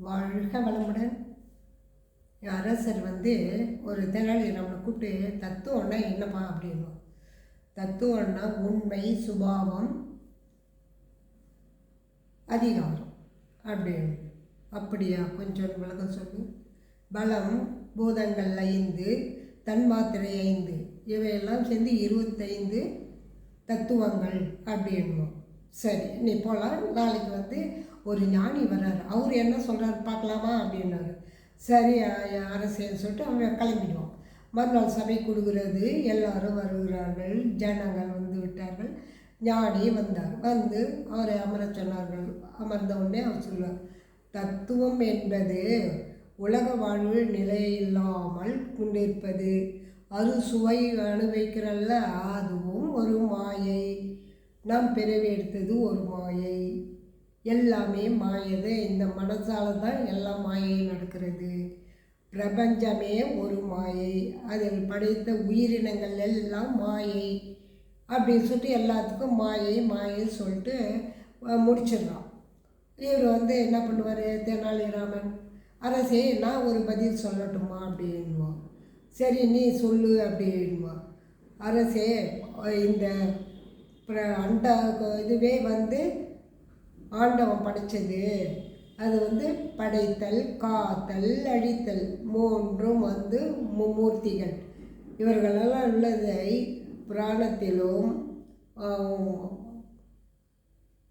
வாழ்க வளமுடன். அரசர் ஒரு தெனாலி நம்மளை கூப்பிட்டு தத்துவம்னா என்னப்பா அப்படின்னும். தத்துவம்னா உண்மை, சுபாவம், அதிகாரம் அப்படின்னு. அப்படியா, கொஞ்சம் விளக்கம் சொல்லு. பலம், பூதங்கள் 5, தன்மாத்திரை 5, இவையெல்லாம் சேர்ந்து 25 தத்துவங்கள் அப்படின்னும். சரி, நீ போகலாம். நாளைக்கு ஒரு ஞானி வர்றாரு. அவர் என்ன சொல்கிறாரு பார்க்கலாமா அப்படின்னாரு. சரி அரசேன்னு சொல்லிட்டு அவன் கிளம்பிடுவான். மறுநாள் சபை கொடுக்கிறது, எல்லாரும் வருகிறார்கள், ஜனங்கள் விட்டார்கள். ஞானி வந்தார். அவரை அமர சொன்னார்கள். அமர்ந்த உடனே அவர் சொல்லுவார், தத்துவம் என்பது உலக வாழ்வு நிலையில்லாமல் கொண்டிருப்பது. சுவை அனுபவிக்கிறல்ல, அதுவும் ஒரு மாயை. நாம் பிறவி எடுத்தது ஒரு மாயை. எல்லாமே மாயது. இந்த மனசால தான் எல்லாம் மாயை நடக்கிறது. பிரபஞ்சமே ஒரு மாயை. அதில் படைத்த உயிரினங்கள் எல்லாம் மாயை அப்படின்னு சொல்லிட்டு எல்லாத்துக்கும் மாயை மாயை சொல்லிட்டு முடிச்சிடுறான். இவர் என்ன பண்ணுவார், தெனாலிராமன், அரசே நான் ஒரு பதில் சொல்லட்டுமா அப்படின்வான். சரி நீ சொல்லு அப்படின்வான். அரசே, இந்த அண்ட இதுவே ஆண்டவன் படைத்தது. அது படைத்தல், காத்தல், அழித்தல் மூன்றும் மும்மூர்த்திகள். இவர்களெல்லாம் உள்ளதை புராணத்திலும்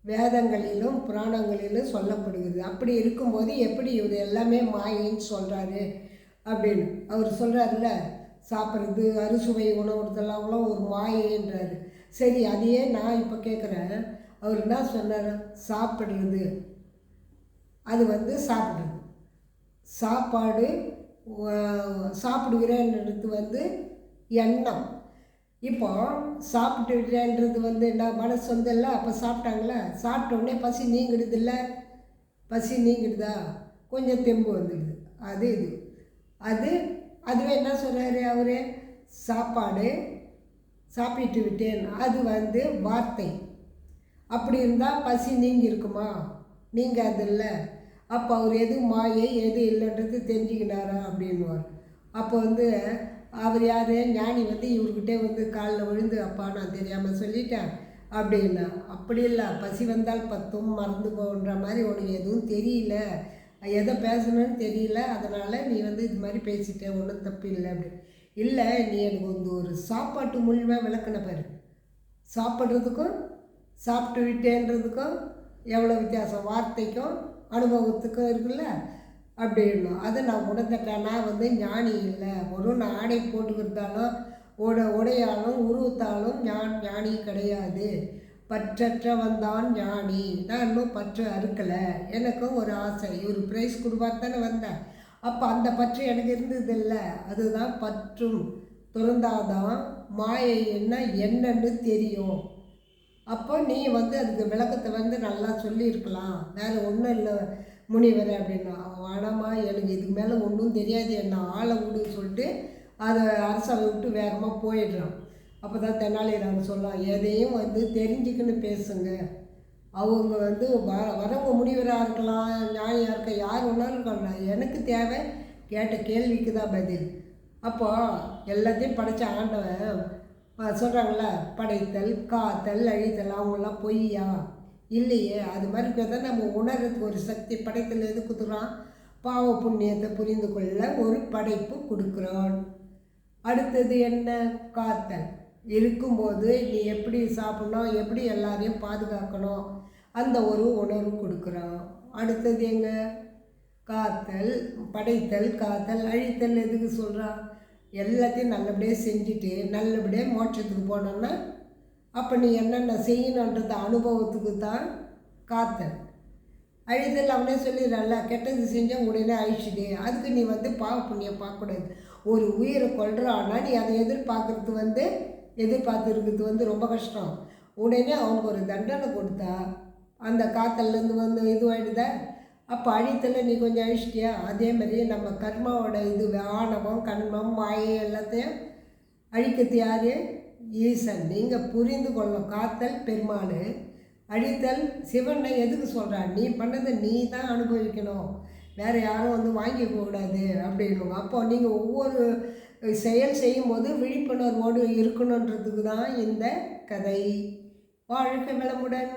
வேதங்களிலும் புராணங்களிலும் சொல்லப்படுகிறது. அப்படி இருக்கும்போது எப்படி இவர் எல்லாமே மாயின்னு சொல்கிறாரு அப்படின்னு அவர் சொல்கிறாருல்ல. சாப்பிட்றது, அறுசுவை உணவுறதெல்லாம் ஒரு மாயைன்றாரு. சரி, அதையே நான் இப்போ கேட்குறேன். அவர் என்ன சொன்னார்? சாப்பிட்றது, அது சாப்பிட்றது. சாப்பாடு சாப்பிடுகிறேன்றது எண்ணம். இப்போ சாப்பிட்டுன்றது என்ன மனசு இல்லை. அப்போ சாப்பிட்டாங்களே, சாப்பிட்டோடனே பசி நீங்கிடுது இல்லை. பசி நீங்கிடுதா, கொஞ்சம் தெம்பு வந்துடுது. அது இது அதுவே என்ன சொல்கிறாரு அவர்? சாப்பாடு சாப்பிட்டு விட்டேன், அது வார்த்தை. அப்படி இருந்தால் பசி நீங்கி இருக்குமா? நீங்கள் அது இல்லை. அப்போ அவர் எது மாயை எது இல்லைன்றது தெரிஞ்சுக்கினாரா அப்படின்வார். அப்போ அவர் யார்? ஞானி இவர்கிட்டே காலில் விழுந்து, அப்பா நான் தெரியாமல் சொல்லிட்டேன் அப்படின்னா. அப்படி இல்லை, பசி வந்தால் பத்தும் மறந்து போன்ற மாதிரி உனக்கு எதுவும் தெரியல, எதை பேசணும்னு தெரியல, அதனால் நீ இது மாதிரி பேசிட்ட, ஒன்றும் தப்பு இல்லை அப்படின்னு. இல்லை, நீ எனக்கு ஒரு சாப்பாட்டு மூலியமாக விளக்குன பாரு. சாப்பிட்றதுக்கும் சாப்பிட்டு விட்டேன்றதுக்கும் எவ்வளோ வித்தியாசம், வார்த்தைக்கும் அனுபவத்துக்கும் இருக்குல்ல அப்படின்னும். அதை நான் உணர்ந்துட்டேன். நான் ஞானி இல்லை. நான் ஆடை போட்டுக்கிறதாலும் உடையாலும் உருவத்தாலும் ஞானி கிடையாது. பற்றற்றவன் தான் ஞானி. நான் இன்னும் பற்று அறுக்கலை. எனக்கும் ஒரு ஆசை, ஒரு ப்ரைஸ் கொடுப்பார் தானே வந்தேன். அப்போ அந்த பற்று எனக்கு இருந்ததில்லை. அதுதான் பற்றும் திறந்தாதான் மாயை என்னன்னு தெரியும். அப்போ நீ அதுக்கு விளக்கத்தை நல்லா சொல்லியிருக்கலாம். வேறு ஒன்றும் இல்லை முனிவர் அப்படின்னா. வேணாமா, எனக்கு இதுக்கு மேலே ஒன்றும் தெரியாது, என்ன ஆளை விடுன்னு சொல்லிட்டு அதை அரசவை விட்டு வேகமாக போயிடுறான். அப்போ தான் தெனாலிராமன் சொல்லலாம், எதையும் தெரிஞ்சுக்கின்னு பேசுங்க. அவங்க வரவங்க முனிவராக இருக்கலாம், ஞானியாக இருக்க, யார் ஒன்றாலும் இருக்கலாம். எனக்கு தேவை கேட்ட கேள்விக்கு தான் பதில். அப்போது எல்லாத்தையும் படைத்த ஆண்டவன் சொல்கிறாங்கள, படைத்தல், காத்தல், அழித்தல், அவங்களாம் பொய்யா? இல்லையே. அது மாதிரி தான் நம்ம உணர்றதுக்கு ஒரு சக்தி. படைத்தல் எது கொடுக்குறான்? பாவ புண்ணியத்தை புரிந்து கொள்ள ஒரு படைப்பு கொடுக்குறான். அடுத்தது என்ன? காத்தல். இருக்கும்போது நீ எப்படி சாப்பிடணும், எப்படி எல்லாரையும் பாதுகாக்கணும், அந்த ஒரு உணர்வு கொடுக்குறான். அடுத்தது எங்க? காத்தல், படைத்தல், காத்தல், அழித்தல் எதுக்கு சொல்கிறான்? எல்லாத்தையும் நல்லபடியாக செஞ்சுட்டு நல்லபடியாக மோட்சத்துக்கு போனோன்னா அப்போ நீ என்னென்ன செய்யணுன்றது அனுபவத்துக்கு தான் காத்தல். அழித்தல் அவனே சொல்லிடுறான்ல, கெட்டது செஞ்சால் உடனே அழிச்சிடு. அதுக்கு நீ பாவ புண்ணியம் பார்க்கக்கூடாது. ஒரு உயிரை கொள்றான்னா நீ அதை எதிர்பார்த்து இருக்கிறது ரொம்ப கஷ்டம். உடனே அவனுக்கு ஒரு தண்டனை கொடுத்தா அந்த காத்தல்லேருந்து இதுவாகிடுதா. அப்போ அழித்தலை நீ கொஞ்சம் அழிச்சிட்டியா? அதே மாதிரி நம்ம கர்மாவோட ஆணவம், கண்மம், மாயை எல்லாத்தையும் அழிக்கிறது யார்? ஈசன். நீங்கள் புரிந்து கொள்ளணும். காத்தல் பெருமாள், அழித்தல் சிவனை எதுக்கு சொல்கிறான்? நீ பண்ணதை நீ தான் அனுபவிக்கணும். வேறு யாரும் வந்து வாங்கிக்கூடாது அப்படின்னுவாங்க. அப்போ நீங்கள் ஒவ்வொரு செயல் செய்யும்போது விழிப்புணர்வோடு இருக்கணுன்றதுக்கு தான் இந்த கதை. வாழ்க வளமுடன்.